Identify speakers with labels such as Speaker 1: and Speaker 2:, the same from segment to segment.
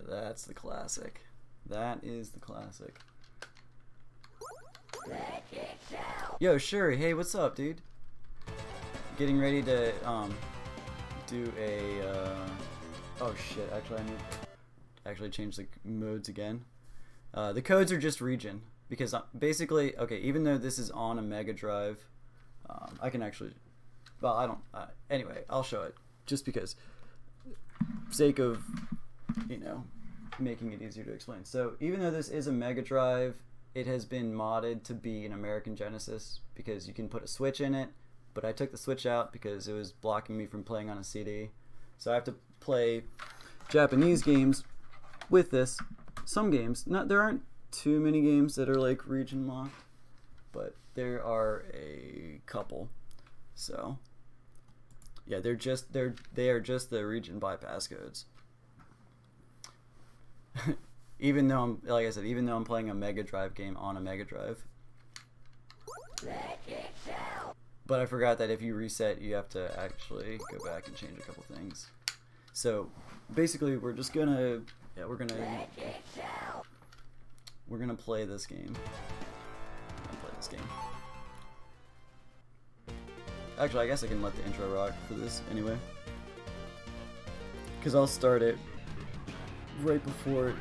Speaker 1: that's the classic. That is the classic. Yo, Shuri, hey, what's up, dude? Getting ready to do a oh shit, actually I need to actually change the modes again. The codes are just region because basically, okay, even though this is on a Mega Drive, I can actually, well, I don't, anyway, I'll show it just because sake of, you know, making it easier to explain. So even though this is a Mega Drive, it has been modded to be an American Genesis because you can put a Switch in it, but I took the Switch out because it was blocking me from playing on a CD. So I have to play Japanese games with this. Some games, there aren't too many games that are like region locked, but there are a couple. So yeah, they are just the region bypass codes. Even though I'm, like I said, even though I'm playing a Mega Drive game on a Mega Drive. But I forgot that if you reset, you have to actually go back and change a couple things. So basically, we're just gonna, yeah, we're gonna play this game. Actually, I guess I can let the intro rock for this anyway, because I'll start it right before.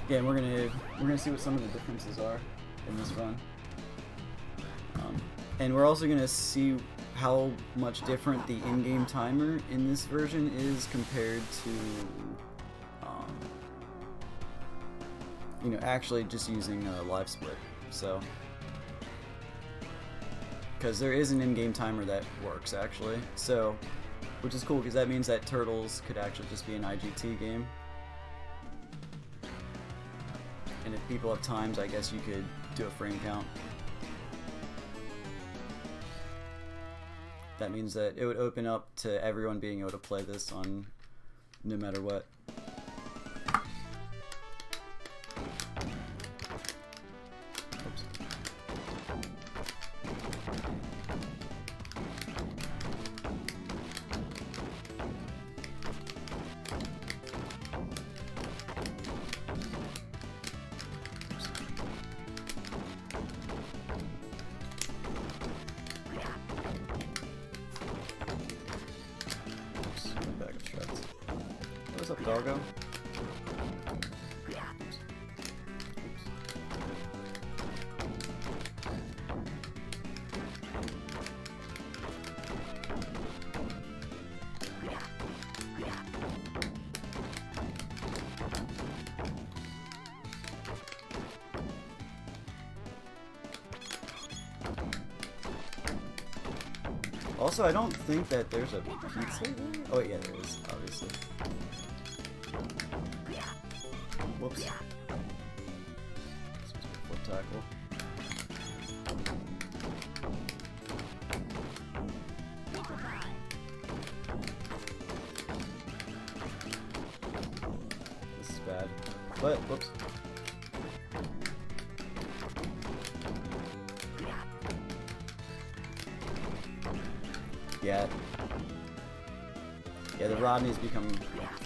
Speaker 1: Yeah, and we're gonna see what some of the differences are in this run, and we're also gonna see how much different the in-game timer in this version is compared to, you know, actually just using a live split. So, because there is an in-game timer that works actually, so, which is cool because that means that Turtles could actually just be an IGT game. And if people have times, I guess you could do a frame count. That means that it would open up to everyone being able to play this on no matter what. Oops. What's up, doggo? Also, I don't think that there's a pizza there. Oh yeah, there is, obviously. Whoops. Flip tackle. This is bad. But, whoops. Yeah. Yeah, the Rodneys become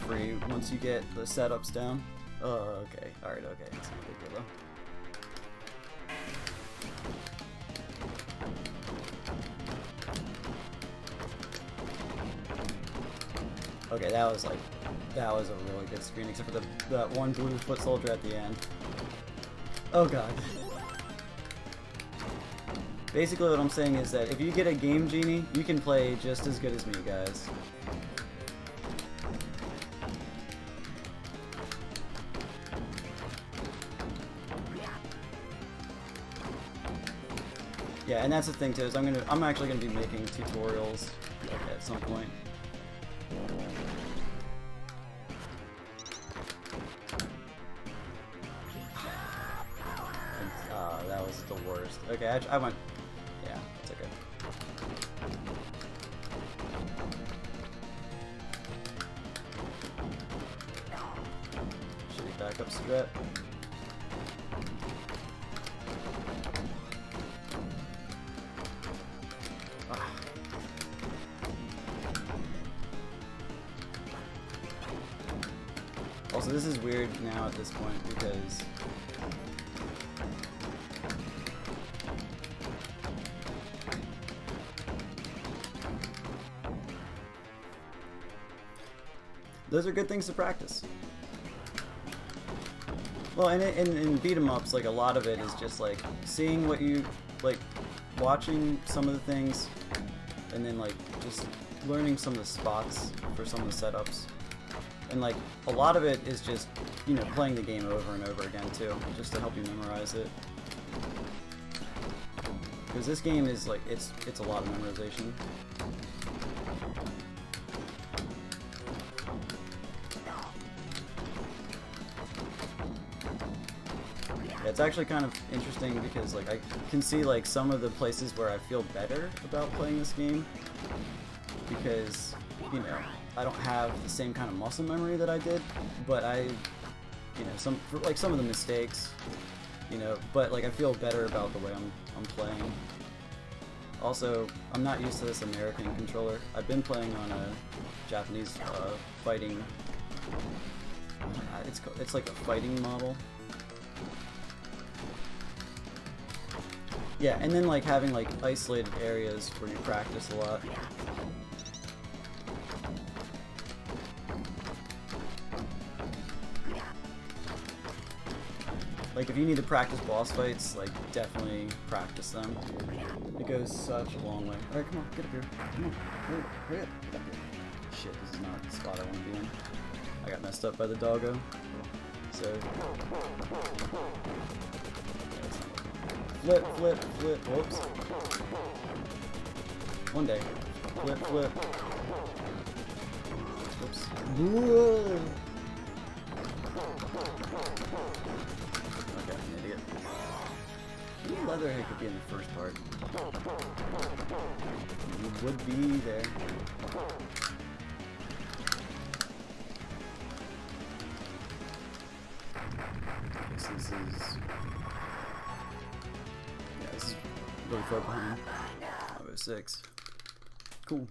Speaker 1: free once you get the setups down. Oh, okay. Alright, okay. It's not a big deal though. Okay, that was a really good screen, except for that one blue foot soldier at the end. Oh god. Basically what I'm saying is that if you get a Game Genie, you can play just as good as me, guys. Yeah, and that's the thing too, is I'm actually gonna be making tutorials at some point. That was the worst. Okay, I went. Yeah, it's okay. Shitty backup strat. Also, this is weird now at this point because those are good things to practice. Well, and in beat 'em ups, like a lot of it is just like seeing what you like, watching some of the things, and then like just learning some of the spots for some of the setups. And like a lot of it is just, you know, playing the game over and over again too, just to help you memorize it. Because this game is like it's a lot of memorization. It's actually kind of interesting because like I can see like some of the places where I feel better about playing this game because, you know, I don't have the same kind of muscle memory that I did, but I, you know, some of the mistakes, you know, but like I feel better about the way I'm playing. Also, I'm not used to this American controller. I've been playing on a Japanese fighting. It's like a fighting model. Yeah, and then like having like isolated areas where you practice a lot. Like if you need to practice boss fights, like definitely practice them. It goes such a long way. Alright, come on, get up here. Come on, hurry up. Get up here. Shit, this is not the spot I want to be in. I got messed up by the doggo. So flip, flip, flip, whoops. One day. Flip, flip. Whoops. Whoa. Okay, I'm an idiot. Maybe Leatherhead could be in the first part. He would be there. Okay, so this is... yeah, this is really far behind. 506. Cool.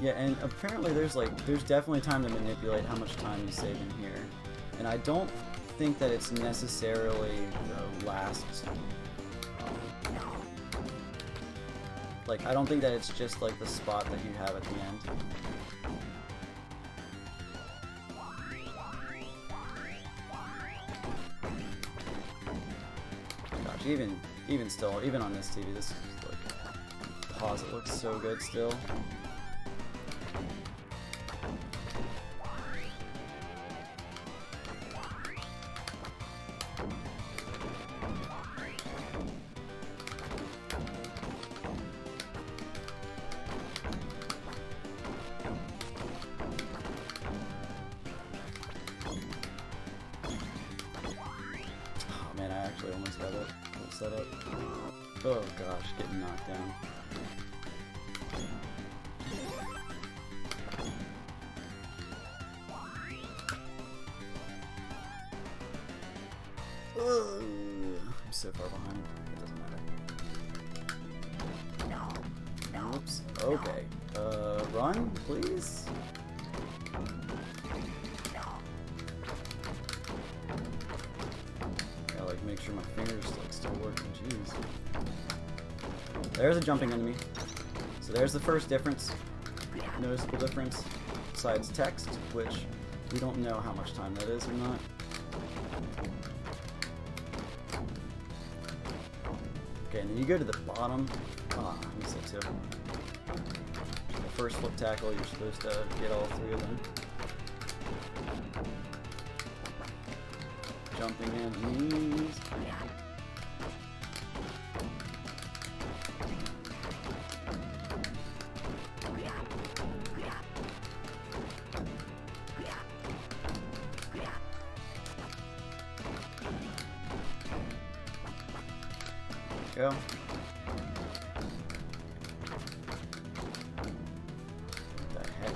Speaker 1: Yeah, and apparently there's definitely time to manipulate how much time you save in here. And I don't think that it's necessarily the last... like, I don't think that it's just like the spot that you have at the end. Gosh, even still, even on this TV, this is like, pause, it looks so good still. Man, I actually almost got it set up. Oh gosh, getting knocked down. I'm so far behind. It doesn't matter. Oops. Okay. Run, please. Make sure my fingers like still working. Jeez. There's a jumping enemy. So there's the first difference. Noticeable difference. Besides text, which we don't know how much time that is or not. Okay, and then you go to the bottom. Ah, I missed it too. The first flip tackle, you're supposed to get all three of them. Jumping enemies. Go. What the heck?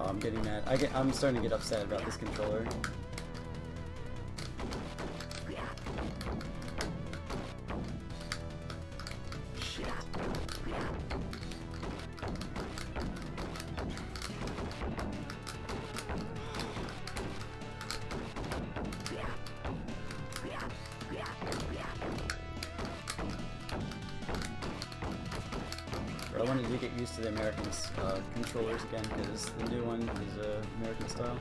Speaker 1: Oh, I'm getting mad. I'm starting to get upset about this controller. Shit. I wanted to get used to the American controllers again because the new one is American style.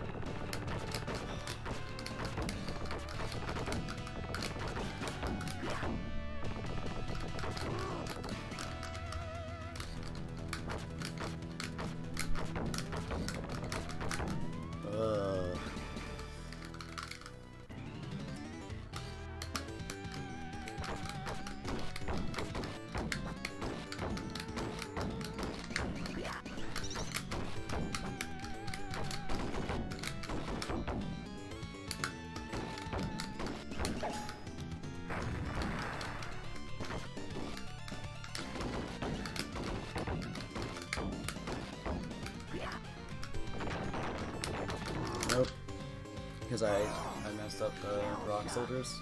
Speaker 1: Nope, because I messed up the rock soldiers.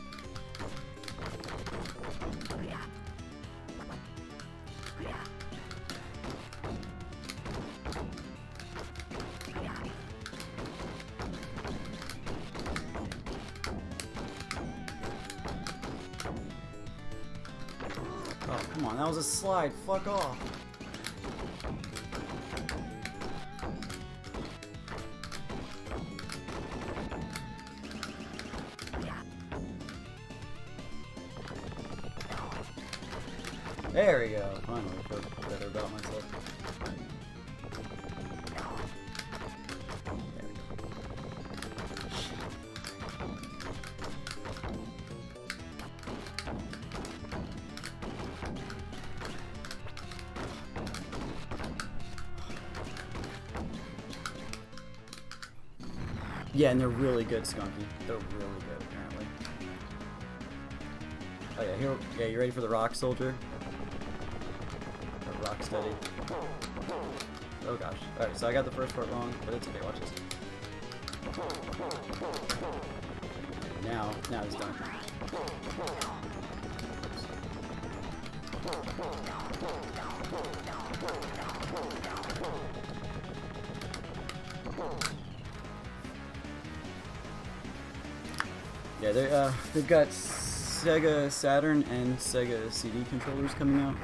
Speaker 1: Oh, come on, that was a slide. Fuck off. There we go. Finally, I feel better about myself. There we go. Yeah, and they're really good, Skunky. They're really good, apparently. Oh yeah, here. Yeah, you ready for the rock soldier? Rock steady. Oh gosh. Alright, so I got the first part wrong, but it's okay, watch this. Now he's done. Yeah, they've got Sega Saturn and Sega CD controllers coming out.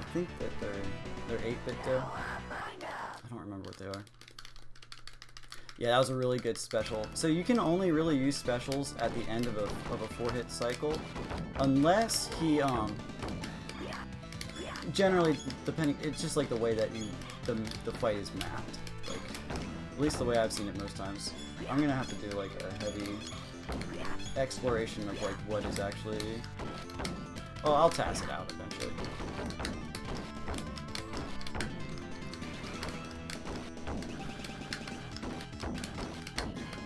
Speaker 1: I think that they're 8-bit though. I don't remember what they are. Yeah, that was a really good special. So you can only really use specials at the end of a 4-hit cycle, unless he generally, depending, it's just like the way that the fight is mapped. Like, at least the way I've seen it most times. I'm gonna have to do like a heavy exploration of like what is actually. Oh, I'll task it out eventually.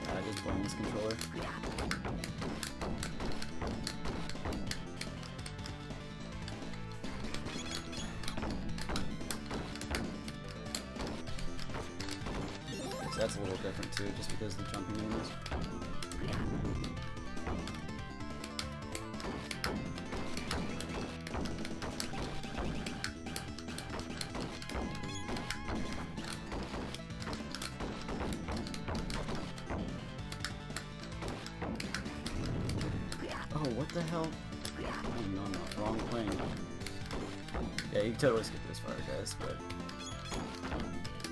Speaker 1: I just blame this controller. So that's a little different too, just because the jumping in is. Oh, what the hell? Oh no, wrong plane. Yeah, you can totally skip this part, guys, but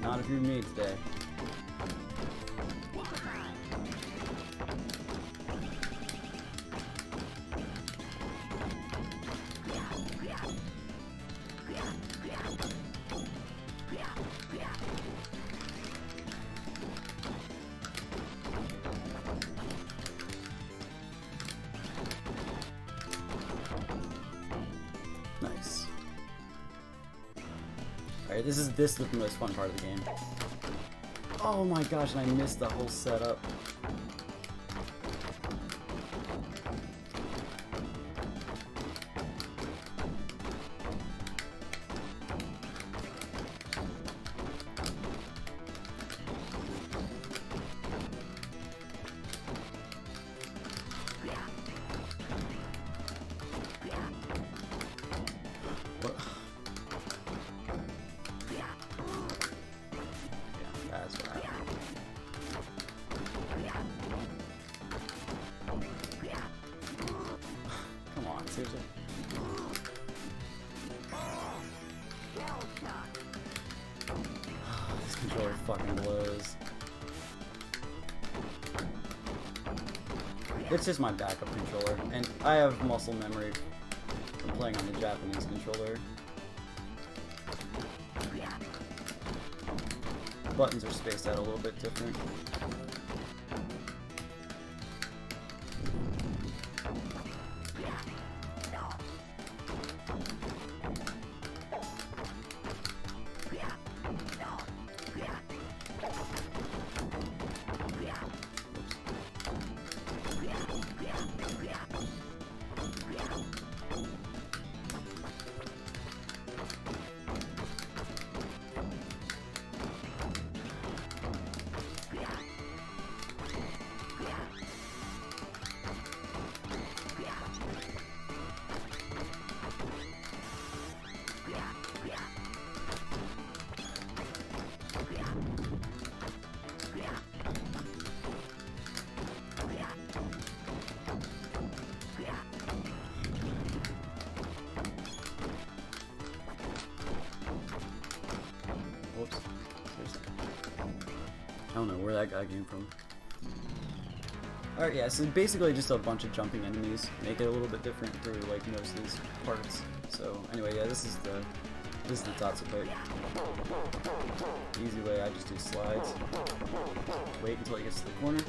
Speaker 1: not if you're me today. Nice. Alright, this is the most fun part of the game. Oh my gosh, and I missed the whole setup. seriously? This controller fucking blows. It's just my backup controller, and I have muscle memory from playing on the Japanese controller. Buttons are spaced out a little bit different. Whoops. Seriously. I don't know where that guy came from. Alright, yeah, so basically just a bunch of jumping enemies. Make it a little bit different for like most of these parts. So anyway, yeah, this is the Tatsu fight. Easy way, I just do slides. Wait until it gets to the corner.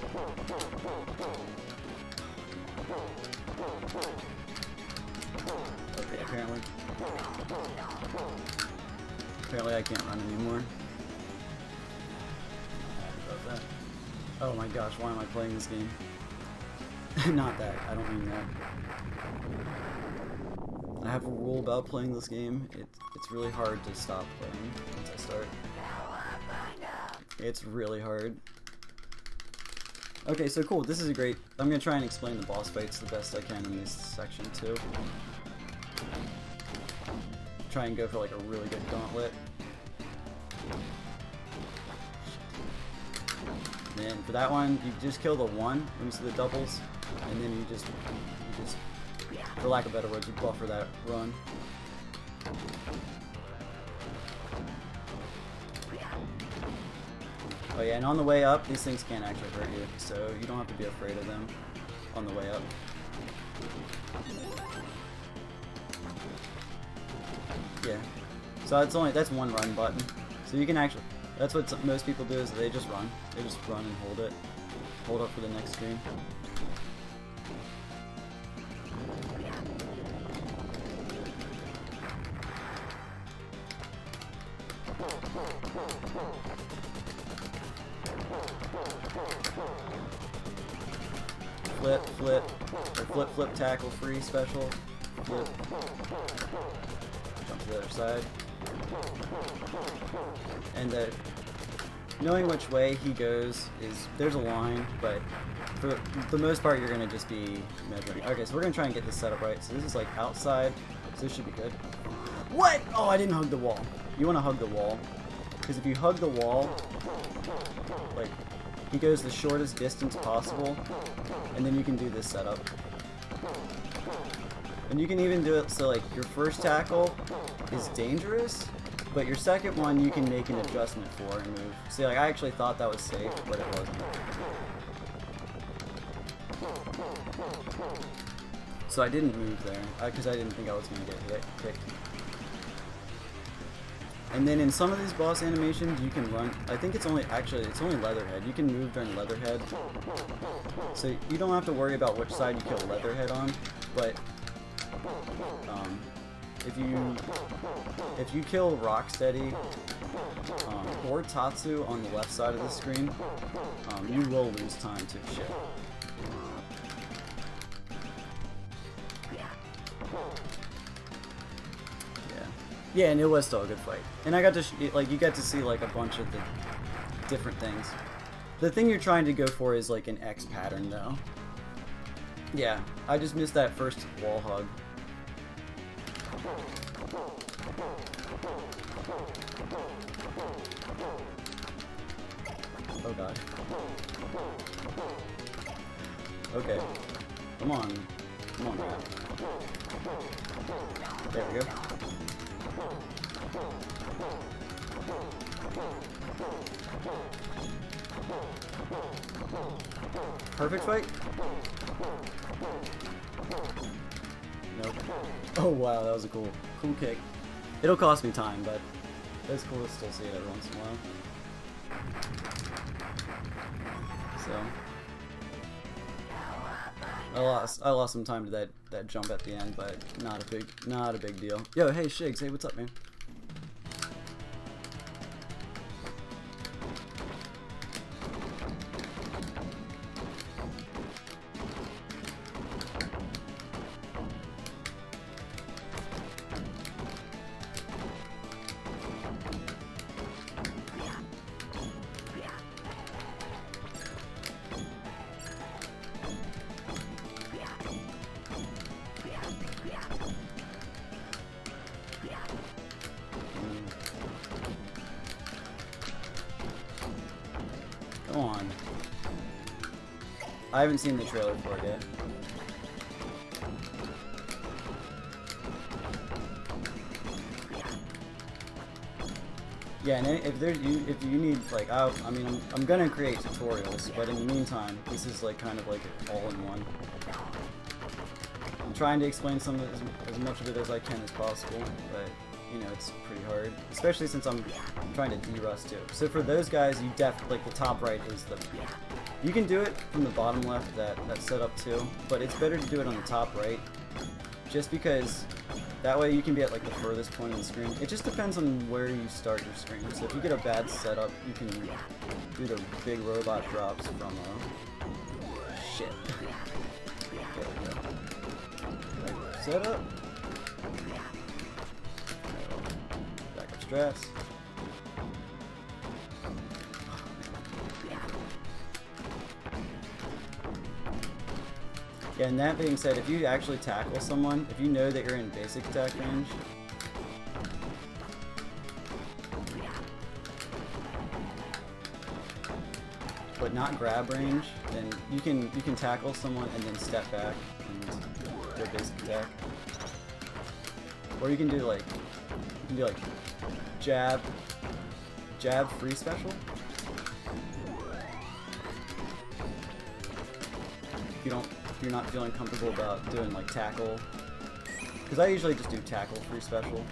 Speaker 1: Okay, apparently I can't run anymore. About that. Oh my gosh, why am I playing this game? Not that, I don't mean that. I have a rule about playing this game. It's really hard to stop playing once I start. It's really hard. Okay, so cool, this is a great... I'm gonna try and explain the boss fights the best I can in this section too. Try and go for like a really good gauntlet. Then for that one, you just kill the one when you see the doubles, and then you just, for lack of better words, you buffer that run. Oh yeah, and on the way up, these things can't actually hurt you, so you don't have to be afraid of them on the way up. Yeah, so that's one run button. So you can actually, that's what most people do is they just run. They just run and hold it. Hold up for the next screen. Flip, flip, or flip, flip, tackle, free, special, flip, jump to the other side, and knowing which way he goes is, there's a line, but for the most part you're going to just be measuring. Okay, so we're going to try and get this set up right. So this is like outside, so this should be good. What? Oh, I didn't hug the wall. You want to hug the wall, because if you hug the wall, like, he goes the shortest distance possible, and then you can do this setup. And you can even do it so like your first tackle is dangerous, but your second one you can make an adjustment for and move. See, like I actually thought that was safe, but it wasn't. So I didn't move there, because I didn't think I was going to get kicked. And then in some of these boss animations, you can run. I think it's only Leatherhead. You can move during Leatherhead, so you don't have to worry about which side you kill Leatherhead on. But if you kill Rocksteady or Tatsu on the left side of the screen, you will lose time to shit. Yeah, and it was still a good fight. And I got to, you got to see, like, a bunch of the different things. The thing you're trying to go for is, like, an X pattern, though. Yeah, I just missed that first wall hug. Oh, God. Okay. Come on. Come on, man. There we go. Perfect fight? Nope. Oh wow, that was a cool kick. It'll cost me time, but it's cool to still see it every once in a while. So I lost some time to that jump at the end, but not a big deal. Yo, hey Shigs, hey, what's up, man? Come on. I haven't seen the trailer for it yet. Yeah, and if you need like, I mean, I'm gonna create tutorials, but in the meantime, this is like kind of like all-in-one. I'm trying to explain some of it, as much of it as I can as possible, but you know, it's pretty hard, especially since I'm trying to de-rust too. So for those guys, you like the top right is the, you can do it from the bottom left, that's set up too, but it's better to do it on the top right, just because that way you can be at like the furthest point of the screen. It just depends on where you start your screen. So if you get a bad setup, you can do the big robot drops from shit. There we go. Right, set up. Backup stress. Yeah, and that being said, if you actually tackle someone, if you know that you're in basic attack range, but not grab range, then you can tackle someone and then step back and go basic attack. Or you can do like jab free special. If you're not feeling comfortable about doing like tackle, because I usually just do tackle free special,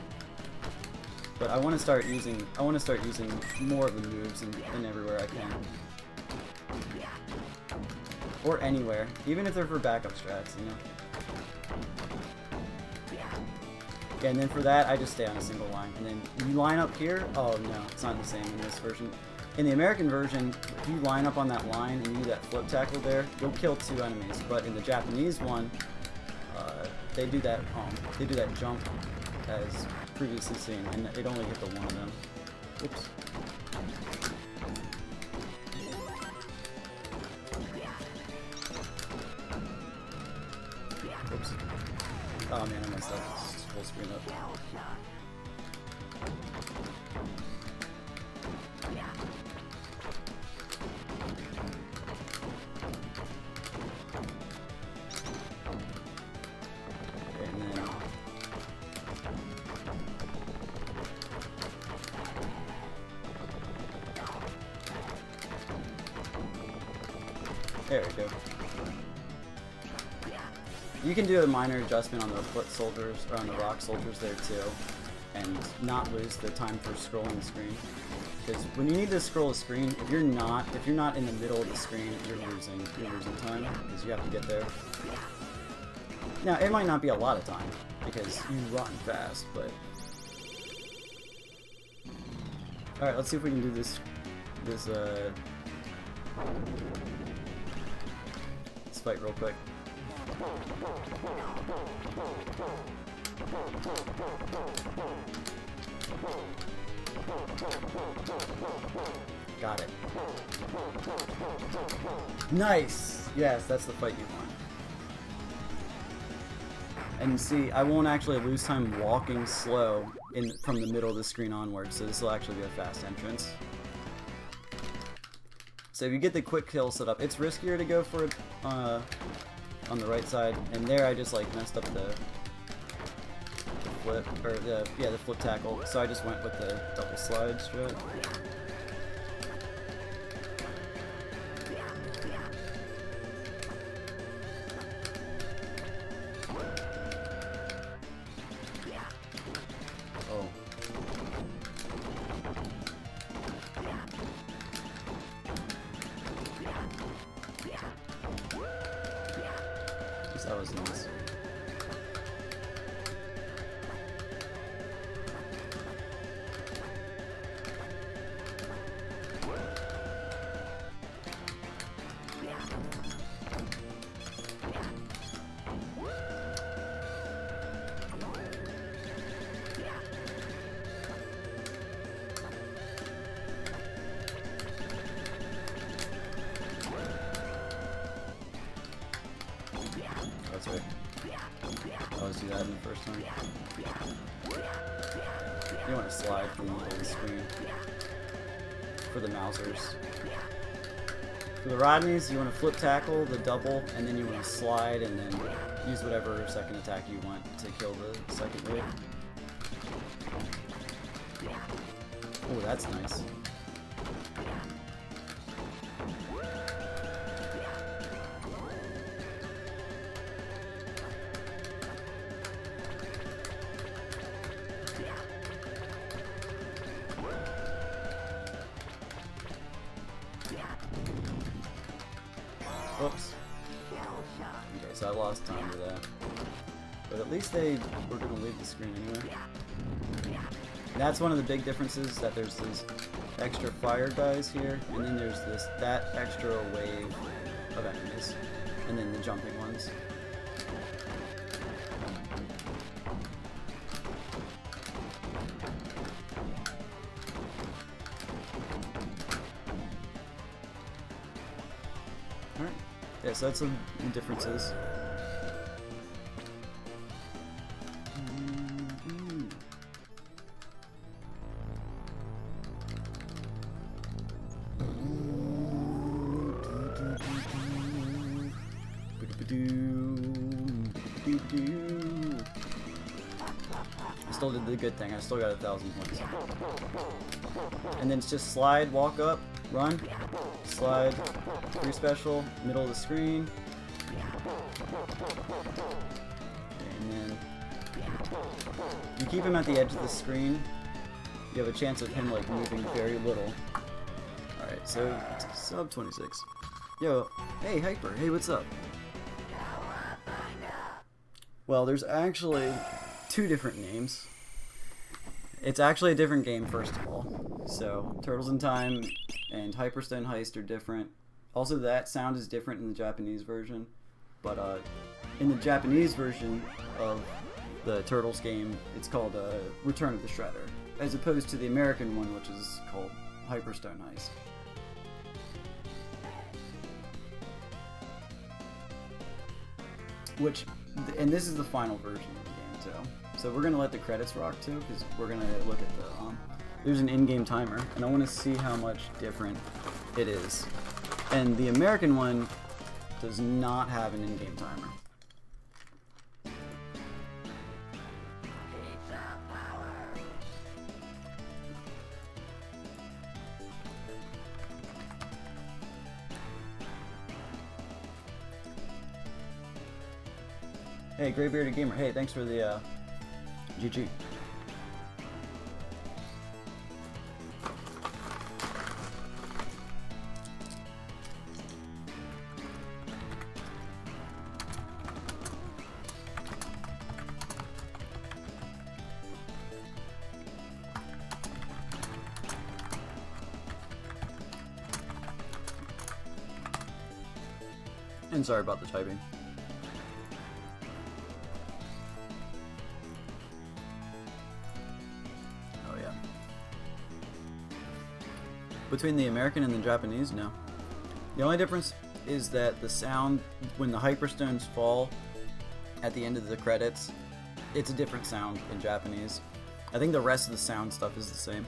Speaker 1: but I want to start using more of the moves in everywhere I can, or anywhere, even if they're for backup strats, you know. Yeah, and then for that I just stay on a single line, and then you line up here. Oh no, it's not the same in this version. In the American version, if you line up on that line and you do that flip tackle there, you'll kill 2 enemies. But in the Japanese one, they do that jump as previously seen, and it only hit the one of them. Oops. Oops. Oh man, I messed up. It's full screen up. There we go. You can do a minor adjustment on the foot soldiers, or on the rock soldiers there too, and not lose the time for scrolling the screen. Because when you need to scroll a screen, if you're not in the middle of the screen, you're losing time, because you have to get there. Now, it might not be a lot of time, because you run fast, but... Alright, let's see if we can do this fight real quick. Got it. Nice! Yes, that's the fight you want. And see, I won't actually lose time walking slow from the middle of the screen onwards, so this will actually be a fast entrance. So if you get the quick kill set up, it's riskier to go for on the right side, and there I just like messed up the flip, or the flip tackle, so I just went with the double slide strat. Oh. That was nice. That's right. I always do that in the first time. You want to slide from the middle of the screen for the Mousers. For the Rodneys, you want to flip tackle, the double, and then you want to slide and then use whatever second attack you want to kill the second wave. Oh, that's nice. Oops. Okay, so I lost time to that. But at least they were going to leave the screen anyway. And that's one of the big differences, that there's these extra fire guys here, and then there's that extra wave of enemies, and then the jumping ones. Alright. Yeah, so that's some differences. I still did the good thing. I still got 1,000 points. And then it's just slide, walk up, run, slide, free special, middle of the screen. And then you keep him at the edge of the screen. You have a chance of him like moving very little. Alright, so sub 26. Yo, hey Hyper, hey, what's up? Well, there's actually two different names. It's actually a different game, first of all. So, Turtles in Time and Hyperstone Heist are different. Also, that sound is different in the Japanese version. But in the Japanese version of the Turtles game, it's called Return of the Shredder, as opposed to the American one, which is called Hyperstone Heist. And this is the final version of the game too. So we're gonna let the credits rock too, because we're gonna look at the there's an in-game timer, and I want to see how much different it is. And the American one does not have an in-game timer. Hey, Grey Bearded Gamer. Hey, thanks for the GG. And sorry about the typing. Between the American and the Japanese, no. The only difference is that the sound, when the Hyperstones fall at the end of the credits, it's a different sound in Japanese. I think the rest of the sound stuff is the same.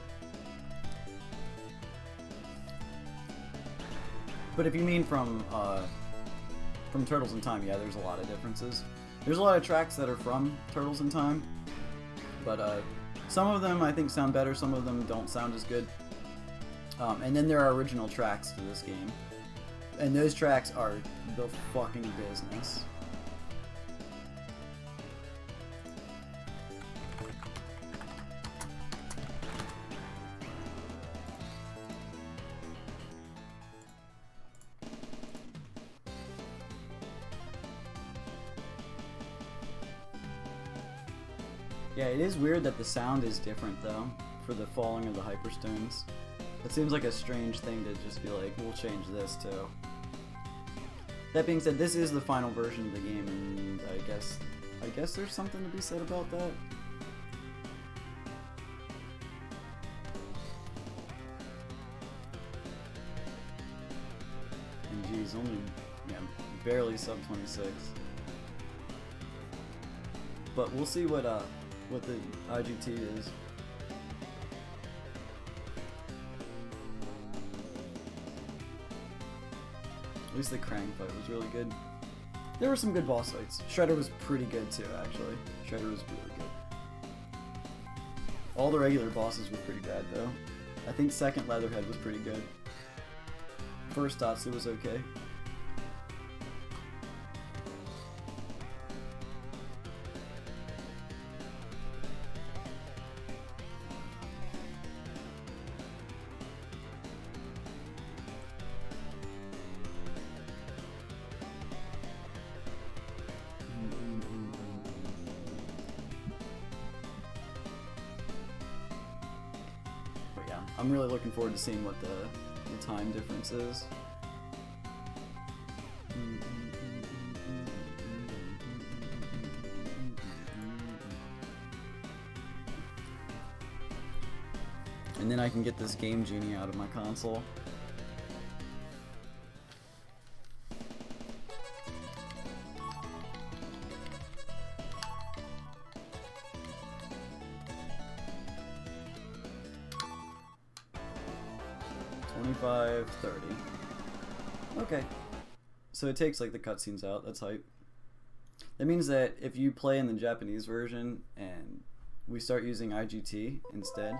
Speaker 1: But if you mean from from Turtles in Time, yeah, there's a lot of differences. There's a lot of tracks that are from Turtles in Time, but some of them I think sound better, some of them don't sound as good. And then there are original tracks to this game, and those tracks are the fucking business. Yeah, it is weird that the sound is different though, for the falling of the hyperstones. It seems like a strange thing to just be like, we'll change this too. That being said, this is the final version of the game, and I guess there's something to be said about that. And geez, only, yeah, barely sub 26. But we'll see what the IGT is. At least the Krang fight was really good. There were some good boss fights. Shredder was pretty good too, actually. Shredder was really good. All the regular bosses were pretty bad though. I think second Leatherhead was pretty good. First Tatsu was okay. I'm really looking forward to seeing what the time difference is. And then I can get this Game Genie out of my console. $25, $30. Okay. So it takes like the cutscenes out, that's hype. That means that if you play in the Japanese version and we start using IGT instead,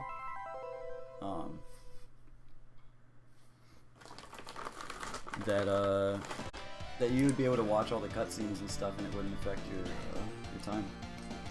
Speaker 1: that you would be able to watch all the cutscenes and stuff and it wouldn't affect your time.